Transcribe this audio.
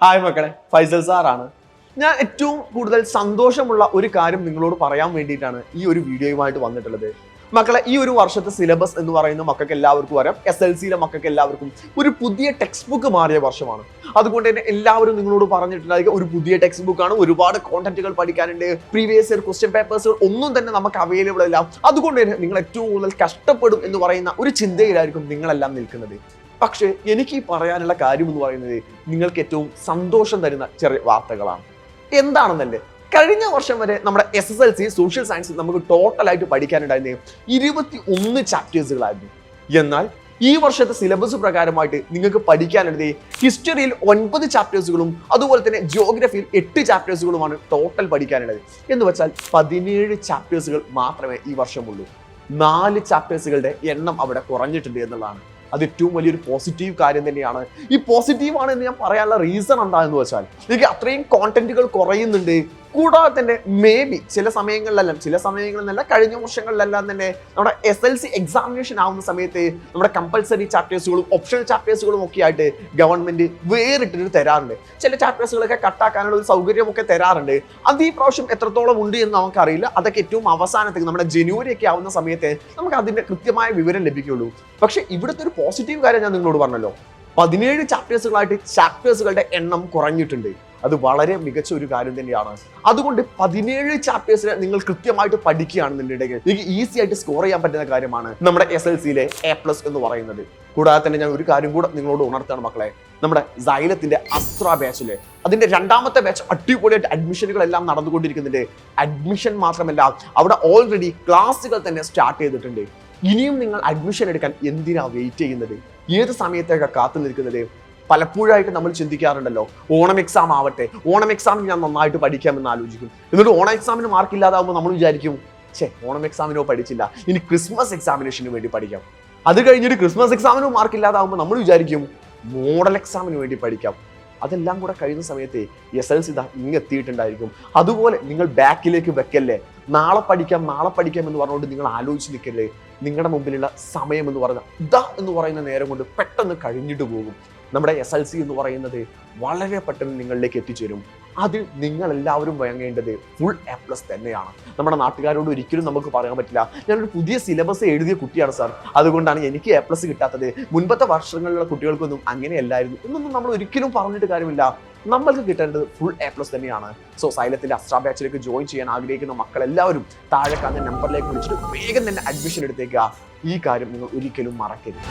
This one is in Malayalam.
ഹായ് മക്കളെ, ഫൈസൽ സാറാണ്. ഞാൻ ഏറ്റവും കൂടുതൽ സന്തോഷമുള്ള ഒരു കാര്യം നിങ്ങളോട് പറയാൻ വേണ്ടിയിട്ടാണ് ഈ ഒരു വീഡിയോയുമായിട്ട് വന്നിട്ടുള്ളത്. മക്കളെ, ഈ ഒരു വർഷത്തെ സിലബസ് എന്ന് പറയുന്ന മക്കൾക്ക് എല്ലാവർക്കും അറിയാം. SLCയിലെ മക്കൾക്ക് എല്ലാവർക്കും ഒരു പുതിയ ടെക്സ്റ്റ് ബുക്ക് മാറിയ വർഷമാണ്. അതുകൊണ്ട് തന്നെ എല്ലാവരും നിങ്ങളോട് പറഞ്ഞിട്ടുണ്ടായിരിക്കും ഒരു പുതിയ ടെക്സ്റ്റ് ബുക്കാണ്, ഒരുപാട് കോണ്ടന്റുകൾ പഠിക്കാനുണ്ട്, പ്രീവിയസ് ഇയർ ക്വസ്റ്റ്യൻ പേപ്പേഴ്സുകൾ ഒന്നും തന്നെ നമുക്ക് അവൈലബിൾ അല്ല. അതുകൊണ്ട് തന്നെ നിങ്ങൾ ഏറ്റവും കൂടുതൽ കഷ്ടപ്പെടും എന്ന് പറയുന്ന ഒരു ചിന്തയിലായിരിക്കും നിങ്ങളെല്ലാം നിൽക്കുന്നത്. പക്ഷേ എനിക്ക് ഈ പറയാനുള്ള കാര്യം എന്ന് പറയുന്നത് നിങ്ങൾക്ക് ഏറ്റവും സന്തോഷം തരുന്ന ചെറിയ വാർത്തകളാണ്. എന്താണെന്നല്ലേ, കഴിഞ്ഞ വർഷം വരെ നമ്മുടെ SSLC സോഷ്യൽ സയൻസിൽ നമുക്ക് ടോട്ടലായിട്ട് പഠിക്കാനുണ്ടായിരുന്നത് 21 ചാപ്റ്റേഴ്സുകളായിരുന്നു. എന്നാൽ ഈ വർഷത്തെ സിലബസ് പ്രകാരമായിട്ട് നിങ്ങൾക്ക് പഠിക്കാനുള്ളത് ഹിസ്റ്ററിയിൽ 9 ചാപ്റ്റേഴ്സുകളും അതുപോലെ തന്നെ ജിയോഗ്രഫിയിൽ 8 ചാപ്റ്റേഴ്സുകളുമാണ് ടോട്ടൽ പഠിക്കാനുള്ളത്. എന്ന് വെച്ചാൽ 17 ചാപ്റ്റേഴ്സുകൾ മാത്രമേ ഈ വർഷമുള്ളൂ. 4 ചാപ്റ്റേഴ്സുകളുടെ എണ്ണം അവിടെ കുറഞ്ഞിട്ടുണ്ട് എന്നുള്ളതാണ്. അത് ഏറ്റവും വലിയൊരു പോസിറ്റീവ് കാര്യം തന്നെയാണ്. ഈ പോസിറ്റീവ് ആണ് എന്ന് ഞാൻ പറയാനുള്ള റീസൺ എന്താണെന്ന് വെച്ചാൽ എനിക്ക് അത്രയും കോണ്ടന്റുകൾ കുറയുന്നുണ്ട്. കൂടാതെ തന്നെ മേ ബി ചില സമയങ്ങളിലല്ല കഴിഞ്ഞ വർഷങ്ങളിലെല്ലാം തന്നെ നമ്മുടെ SLC എക്സാമിനേഷൻ ആവുന്ന സമയത്ത് നമ്മുടെ കമ്പൽസറി ചാപ്റ്റേഴ്സുകളും ഓപ്ഷണൽ ചാപ്റ്റേഴ്സുകളും ഒക്കെ ആയിട്ട് ഗവൺമെന്റ് വേറിട്ടിട്ട് തരാറുണ്ട്. ചില ചാപ്റ്റേഴ്സുകളൊക്കെ കട്ടാക്കാനുള്ള ഒരു സൗകര്യമൊക്കെ തരാറുണ്ട്. അത് ഈ പ്രാവശ്യം എത്രത്തോളം ഉണ്ട് എന്ന് നമുക്കറിയില്ല. അതൊക്കെ ഏറ്റവും അവസാനത്തേക്ക് നമ്മുടെ ജനുവരി ഒക്കെ ആവുന്ന സമയത്ത് നമുക്ക് അതിന്റെ കൃത്യമായ വിവരം ലഭിക്കുള്ളൂ. പക്ഷെ ഇവിടുത്തെ ഒരു പോസിറ്റീവ് കാര്യം ഞാൻ നിങ്ങളോട് പറഞ്ഞല്ലോ, 17 ചാപ്റ്റേഴ്സുകളായിട്ട് ചാപ്റ്റേഴ്സുകളുടെ എണ്ണം കുറഞ്ഞിട്ടുണ്ട്. അത് വളരെ മികച്ച ഒരു കാര്യം തന്നെയാണ്. അതുകൊണ്ട് 17 ചാപ്റ്റേഴ്സിനെ നിങ്ങൾ കൃത്യമായിട്ട് പഠിക്കുകയാണെന്നുണ്ടെങ്കിൽ നിങ്ങൾക്ക് ഈസി ആയിട്ട് സ്കോർ ചെയ്യാൻ പറ്റുന്ന കാര്യമാണ് നമ്മുടെ SLCയിലെ A+ എന്ന് പറയുന്നത്. കൂടാതെ തന്നെ ഞാൻ ഒരു കാര്യം കൂടെ നിങ്ങളോട് ഉണർത്താണ് മക്കളെ, നമ്മുടെ സൈലത്തിന്റെ അസ്ത്ര ബാച്ചിലെ അതിന്റെ 2ാമത്തെ ബാച്ച് അടിപൊളിയായിട്ട് അഡ്മിഷനുകളെല്ലാം നടന്നുകൊണ്ടിരിക്കുന്നുണ്ട്. അഡ്മിഷൻ മാത്രമല്ല, അവിടെ ഓൾറെഡി ക്ലാസ്സുകൾ തന്നെ സ്റ്റാർട്ട് ചെയ്തിട്ടുണ്ട്. ഇനിയും നിങ്ങൾ അഡ്മിഷൻ എടുക്കാൻ എന്തിനാ വെയിറ്റ് ചെയ്യുന്നത്? ഏത് സമയത്തേക്കാണ് കാത്തു നിൽക്കുന്നത്? പലപ്പോഴായിട്ട് നമ്മൾ ചിന്തിക്കാറുണ്ടല്ലോ, ഓണം എക്സാം ആവട്ടെ, ഓണം എക്സാമിന് ഞാൻ നന്നായിട്ട് പഠിക്കാമെന്ന് ആലോചിക്കും. എന്നിട്ട് ഓണം എക്സാമിന് മാർക്ക് ഇല്ലാതാവുമ്പോൾ നമ്മൾ വിചാരിക്കും, ഓണം എക്സാമിനോ പഠിച്ചില്ല, ഇനി ക്രിസ്മസ് എക്സാമിനേഷന് വേണ്ടി പഠിക്കാം. അത് കഴിഞ്ഞിട്ട് ക്രിസ്മസ് എക്സാമിനോ മാർക്ക് ഇല്ലാതാവുമ്പോൾ നമ്മൾ വിചാരിക്കും മോഡൽ എക്സാമിന് വേണ്ടി പഠിക്കാം. അതെല്ലാം കൂടെ കഴിയുന്ന സമയത്ത് SLC ഇങ്ങ് എത്തിയിട്ടുണ്ടായിരിക്കും. അതുപോലെ നിങ്ങൾ ബാക്കിലേക്ക് വെക്കല്ലേ, നാളെ പഠിക്കാം എന്ന് പറഞ്ഞുകൊണ്ട് നിങ്ങൾ ആലോചിച്ച് നിൽക്കല്ലേ. നിങ്ങളുടെ മുമ്പിലുള്ള സമയം എന്ന് പറയുന്ന നേരം കൊണ്ട് പെട്ടെന്ന് കഴിഞ്ഞിട്ട് പോകും. നമ്മുടെ SLC എന്ന് പറയുന്നത് വളരെ പെട്ടെന്ന് നിങ്ങളിലേക്ക് എത്തിച്ചേരും. അതിൽ നിങ്ങൾ എല്ലാവരും വാങ്ങേണ്ടത് ഫുൾ A+ തന്നെയാണ്. നമ്മുടെ നാട്ടുകാരോട് ഒരിക്കലും നമുക്ക് പറയാൻ പറ്റില്ല ഞാനൊരു പുതിയ സിലബസ് എഴുതിയ കുട്ടിയാണ് സാർ, അതുകൊണ്ടാണ് എനിക്ക് A+ കിട്ടാത്തത്, മുൻപത്തെ വർഷങ്ങളിലുള്ള കുട്ടികൾക്കൊന്നും അങ്ങനെയല്ലായിരുന്നു എന്നൊന്നും നമ്മൾ ഒരിക്കലും പറഞ്ഞിട്ട് കാര്യമില്ല. നമ്മൾക്ക് കിട്ടേണ്ടത് ഫുൾ A+ തന്നെയാണ്. സോ സൈലത്തിന്റെ അസ്ട്രാ ബാച്ചിലേക്ക് ജോയിൻ ചെയ്യാൻ ആഗ്രഹിക്കുന്ന മക്കളെല്ലാവരും താഴെ കാണുന്ന നമ്പറിലേക്ക് വിളിച്ചിട്ട് വേഗം തന്നെ അഡ്മിഷൻ എടുത്തേക്കുക. ഈ കാര്യം നിങ്ങൾ ഒരിക്കലും മറക്കരുത്.